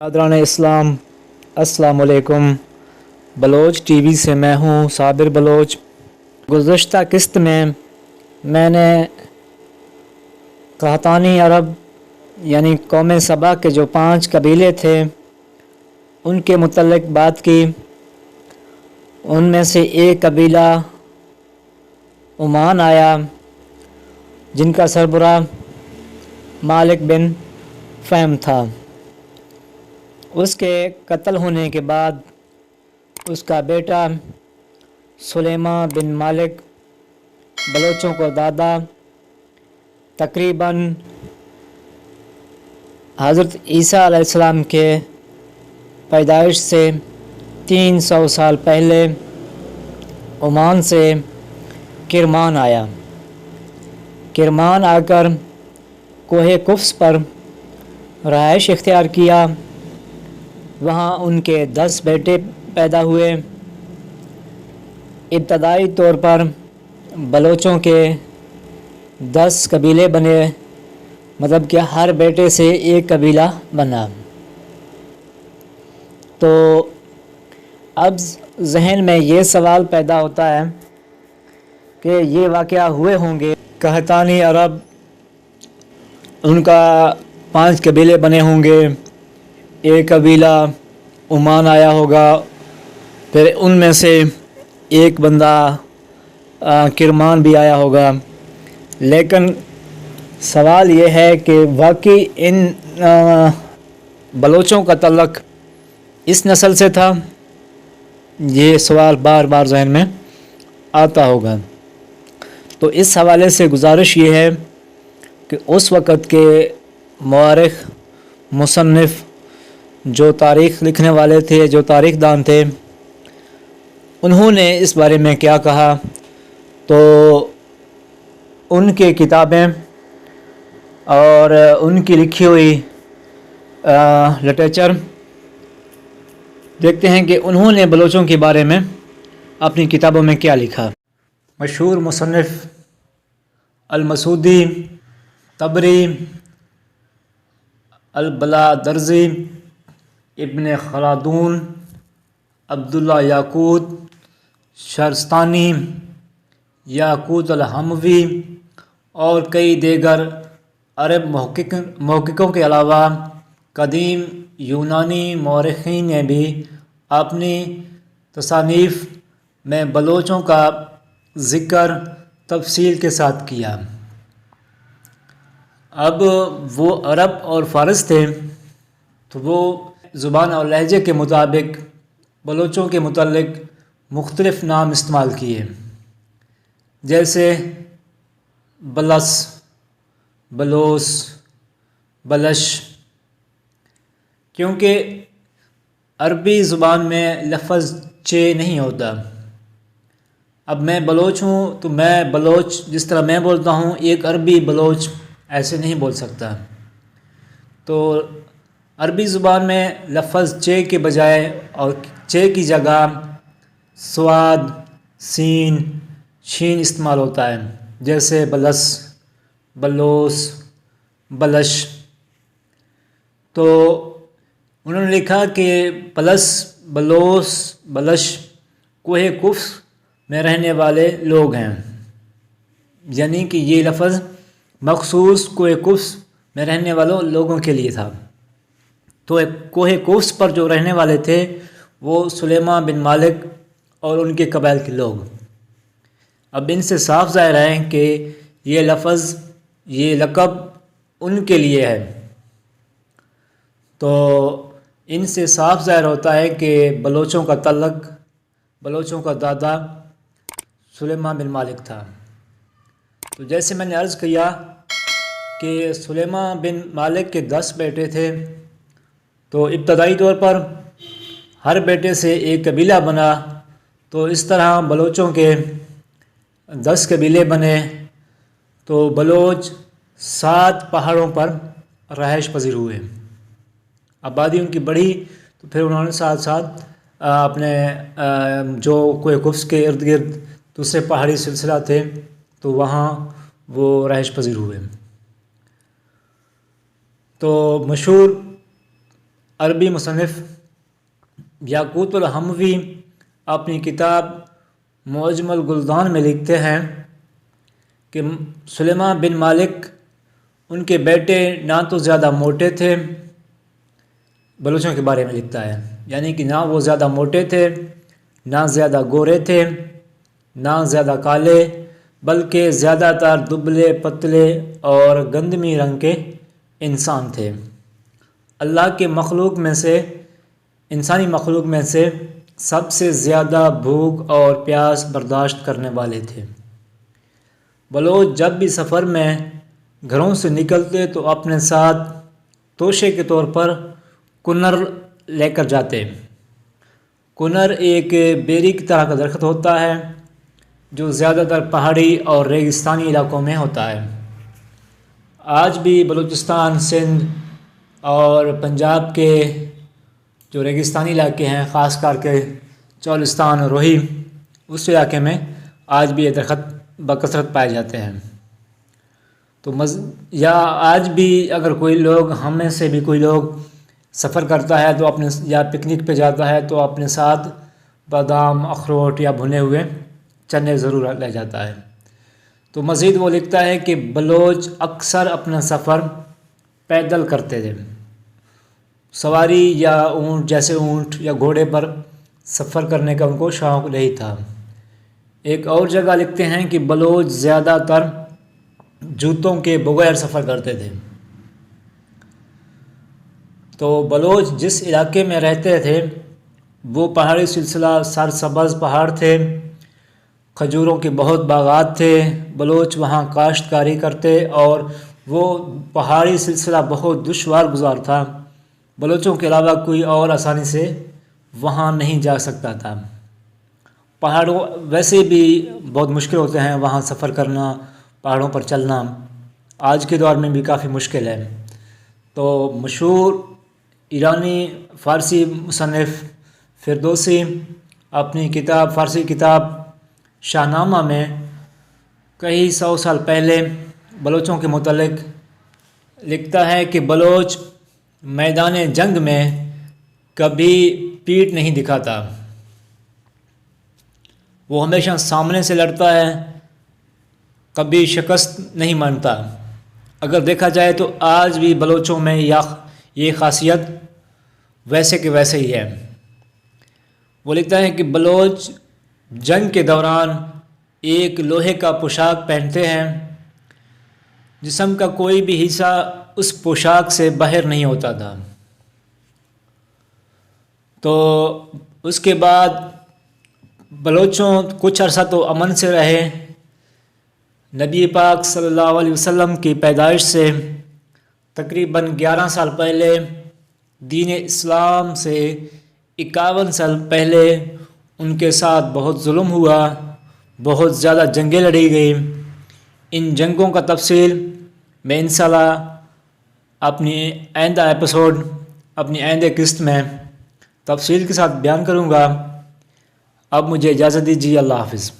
برادران اسلام، السلام علیکم۔ بلوچ ٹی وی سے میں ہوں صابر بلوچ۔ گزشتہ قسط میں نے قحطانی عرب یعنی قوم سبا کے جو 5 قبیلے تھے ان کے متعلق بات کی۔ ان میں سے ایک قبیلہ عمان آیا جن کا سربراہ مالک بن فہم تھا۔ اس کے قتل ہونے کے بعد اس کا بیٹا سلیمان بن مالک بلوچوں کو دادا تقریباً حضرت عیسیٰ علیہ السلام کے پیدائش سے 300 سال پہلے عمان سے کرمان آیا۔ کرمان آ کر کوہ قفس پر رہائش اختیار کیا۔ وہاں ان کے 10 بیٹے پیدا ہوئے۔ ابتدائی طور پر بلوچوں کے 10 قبیلے بنے، مطلب کہ ہر بیٹے سے ایک قبیلہ بنا۔ تو اب ذہن میں یہ سوال پیدا ہوتا ہے کہ یہ واقعہ ہوئے ہوں گے، قحطانی عرب ان کا 5 قبیلے بنے ہوں گے، ایک قبیلہ عمان آیا ہوگا، پھر ان میں سے ایک بندہ کرمان بھی آیا ہوگا۔ لیکن سوال یہ ہے کہ واقعی ان بلوچوں کا تعلق اس نسل سے تھا؟ یہ سوال بار بار ذہن میں آتا ہوگا۔ تو اس حوالے سے گزارش یہ ہے کہ اس وقت کے مورخ، مصنف، جو تاریخ لکھنے والے تھے، جو تاریخ دان تھے، انہوں نے اس بارے میں کیا کہا، تو ان کے کتابیں اور ان کی لکھی ہوئی لٹریچر دیکھتے ہیں کہ انہوں نے بلوچوں کے بارے میں اپنی کتابوں میں کیا لکھا۔ مشہور مصنف المسعودی، طبری، البلادرزی، ابن خلدون، عبداللہ یاقوت شہرستانی، یاقوت الحموی اور کئی دیگر عرب محققوں کے علاوہ قدیم یونانی مورخین نے بھی اپنی تصانیف میں بلوچوں کا ذکر تفصیل کے ساتھ کیا۔ اب وہ عرب اور فارس تھے تو وہ زبان اور لہجے کے مطابق بلوچوں کے متعلق مختلف نام استعمال کیے، جیسے بلس، بلوس، بلش، کیونکہ عربی زبان میں لفظ چے نہیں ہوتا۔ اب میں بلوچ ہوں تو میں بلوچ جس طرح میں بولتا ہوں، ایک عربی بلوچ ایسے نہیں بول سکتا۔ تو عربی زبان میں لفظ چے کے بجائے اور چے کی جگہ صاد، سین، شین استعمال ہوتا ہے، جیسے بلس، بلوس، بلش۔ تو انہوں نے لکھا کہ بلس، بلوس، بلش کوہ قفس میں رہنے والے لوگ ہیں، یعنی کہ یہ لفظ مخصوص کوہ قفس میں رہنے والوں لوگوں کے لیے تھا۔ تو کوہ قفس پر جو رہنے والے تھے وہ سلیمان بن مالک اور ان کے قبائل کے لوگ۔ اب ان سے صاف ظاہر ہے کہ یہ لفظ، یہ لقب ان کے لیے ہے۔ تو ان سے صاف ظاہر ہوتا ہے کہ بلوچوں کا تعلق، بلوچوں کا دادا سلیمان بن مالک تھا۔ تو جیسے میں نے عرض کیا کہ سلیمان بن مالک کے 10 بیٹے تھے، تو ابتدائی طور پر ہر بیٹے سے ایک قبیلہ بنا، تو اس طرح بلوچوں کے 10 قبیلے بنے۔ تو بلوچ 7 پہاڑوں پر رہائش پذیر ہوئے۔ آبادی ان کی بڑھی تو پھر انہوں نے ساتھ ساتھ اپنے جو کوہ قفس کے ارد گرد دوسرے پہاڑی سلسلہ تھے تو وہاں وہ رہائش پذیر ہوئے۔ تو مشہور عربی مصنف یاقوت الحموی اپنی کتاب معجم البلدان میں لکھتے ہیں کہ سلیمان بن مالک ان کے بیٹے نہ تو زیادہ موٹے تھے، بلوچوں کے بارے میں لکھتا ہے، یعنی کہ نہ وہ زیادہ موٹے تھے، نہ زیادہ گورے تھے، نہ زیادہ کالے، بلکہ زیادہ تر دبلے پتلے اور گندمی رنگ کے انسان تھے۔ اللہ کے مخلوق میں سے، انسانی مخلوق میں سے سب سے زیادہ بھوک اور پیاس برداشت کرنے والے تھے۔ بلوچ جب بھی سفر میں گھروں سے نکلتے تو اپنے ساتھ توشے کے طور پر کنر لے کر جاتے۔ کنر ایک بیری کی طرح کا درخت ہوتا ہے جو زیادہ تر پہاڑی اور ریگستانی علاقوں میں ہوتا ہے۔ آج بھی بلوچستان، سندھ اور پنجاب کے جو ریگستانی علاقے ہیں، خاص کر کے چولستان، روہی، اس علاقے میں آج بھی یہ درخت بکثرت پائے جاتے ہیں۔ تو یا آج بھی اگر کوئی لوگ، ہم میں سے بھی کوئی لوگ سفر کرتا ہے تو اپنے یا پکنک پہ جاتا ہے تو اپنے ساتھ بادام، اخروٹ یا بھنے ہوئے چنے ضرور لے جاتا ہے۔ تو مزید وہ لکھتا ہے کہ بلوچ اکثر اپنا سفر پیدل کرتے تھے، سواری یا اونٹ، جیسے اونٹ یا گھوڑے پر سفر کرنے کا ان کو شوق نہیں تھا۔ ایک اور جگہ لکھتے ہیں کہ بلوچ زیادہ تر جوتوں کے بغیر سفر کرتے تھے۔ تو بلوچ جس علاقے میں رہتے تھے وہ پہاڑی سلسلہ سرسبز پہاڑ تھے، کھجوروں کے بہت باغات تھے۔ بلوچ وہاں کاشتکاری کرتے اور وہ پہاڑی سلسلہ بہت دشوار گزار تھا۔ بلوچوں کے علاوہ کوئی اور آسانی سے وہاں نہیں جا سکتا تھا۔ پہاڑوں ویسے بھی بہت مشکل ہوتے ہیں، وہاں سفر کرنا، پہاڑوں پر چلنا آج کے دور میں بھی کافی مشکل ہے۔ تو مشہور ایرانی فارسی مصنف فردوسی اپنی کتاب، فارسی کتاب شاہ نامہ میں کئی سو سال پہلے بلوچوں کے متعلق لکھتا ہے کہ بلوچ میدان جنگ میں کبھی پیٹھ نہیں دکھاتا، وہ ہمیشہ سامنے سے لڑتا ہے، کبھی شکست نہیں مانتا۔ اگر دیکھا جائے تو آج بھی بلوچوں میں یہ خاصیت ویسے کہ ویسے ہی ہے۔ وہ لکھتا ہے کہ بلوچ جنگ کے دوران ایک لوہے کا پوشاک پہنتے ہیں، جسم کا کوئی بھی حصہ اس پوشاک سے باہر نہیں ہوتا تھا۔ تو اس کے بعد بلوچوں کچھ عرصہ تو امن سے رہے۔ نبی پاک صلی اللہ علیہ وسلم کی پیدائش سے تقریباً 11 سال پہلے، دین اسلام سے 51 سال پہلے ان کے ساتھ بہت ظلم ہوا، بہت زیادہ جنگیں لڑی گئی۔ ان جنگوں کا تفصیل میں انشاءاللہ اپنی آئندہ ایپیسوڈ، اپنی آئندہ قسط میں تفصیل کے ساتھ بیان کروں گا۔ اب مجھے اجازت دیجیے، اللہ حافظ۔